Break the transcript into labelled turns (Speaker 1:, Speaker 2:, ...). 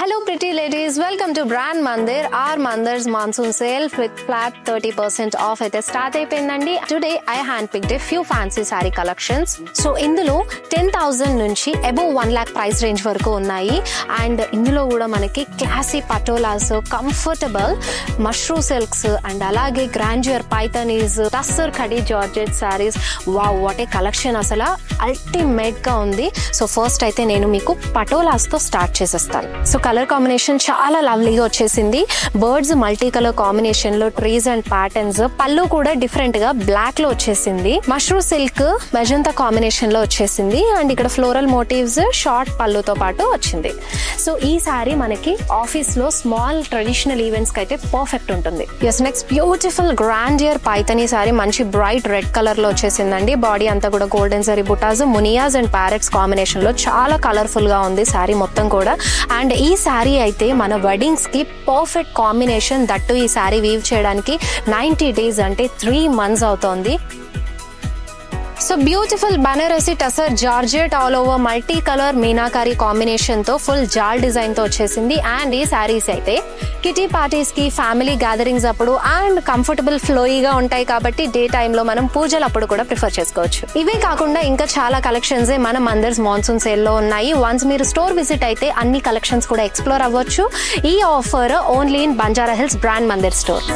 Speaker 1: Hello pretty ladies, welcome to Brand Mandir. Our Mandir's monsoon sale with flat 30% off అయితే start అయిపోయిందండి. Today I handpicked a few fancy saree collections. So ఇందులో 10,000 నుంచి above 1 lakh price range వరకు ఉన్నాయి. And ఇందులో కూడా మనకి classy patolas, comfortable mashru silks and అలాగే grandeur paithanis, tussar khadi georgette saris. Wow, what a collection, అసలు అల్టిమేట్ గా ఉంది. సో ఫస్ట్ అయితే నేను మీకు పటోలాస్ తో స్టార్ట్ చేసేస్తాను. సో కలర్ కాంబినేషన్ చాలా లవ్లీగా వచ్చేసింది. బర్డ్స్ మల్టీ కలర్ కాంబినేషన్ లో ట్రీస్ అండ్ ప్యాటర్న్స్, పళ్ళు కూడా డిఫరెంట్ గా బ్లాక్ లో వచ్చేసింది. మష్రూ సిల్క్ మెజంతా కాంబినేషన్ లో వచ్చేసింది అండ్ ఇక్కడ ఫ్లోరల్ మోటివ్స్ షార్ట్ పళ్ళుతో పాటు వచ్చింది. సో ఈ సారీ మనకి ఆఫీస్ లో స్మాల్ ట్రెడిషనల్ ఈవెంట్స్ కి అయితే పర్ఫెక్ట్ ఉంటుంది. Next beautiful grandeur Paithani sari మంచి బ్రైట్ రెడ్ కలర్ లో వచ్చేసిందండి. బాడీ అంతా కూడా గోల్డెన్ జరీ బుటాస్, మునియాస్ అండ్ ప్యారెట్స్ కాంబినేషన్ లో చాలా కలర్ఫుల్ గా ఉంది సారీ మొత్తం కూడా. అండ్ ఈ సారీ అయితే మన వెడ్డింగ్స్ కి పర్ఫెక్ట్ కాంబినేషన్. దట్టు ఈ సారీ వీవ్ చేయడానికి 90 days అంటే 3 months అవుతోంది. So beautiful Banarasi tussar georgette all over multi colour meenakari combination తో ఫుల్ జాల్ డిజైన్ తో వచ్చేసింది. అండ్ ఈ సారీస్ అయితే కిటీ పార్టీస్ కి, ఫ్యామిలీ గ్యాదరింగ్స్ అప్పుడు అండ్ కంఫర్టబుల్ ఫ్లోయిగా ఉంటాయి కాబట్టి డే టైమ్ లో మనం పూజలు అప్పుడు కూడా ప్రిఫర్ చేసుకోవచ్చు. ఇవే కాకుండా ఇంకా చాలా కలెక్షన్స్ మన మందిర్స్ మాన్సూన్ సేల్ లో ఉన్నాయి. వన్స్ మీరు స్టోర్ విజిట్ అయితే అన్ని కలెక్షన్స్ కూడా ఎక్స్ప్లోర్ అవ్వచ్చు. ఈ offer only in Banjara hills brand Mandir store.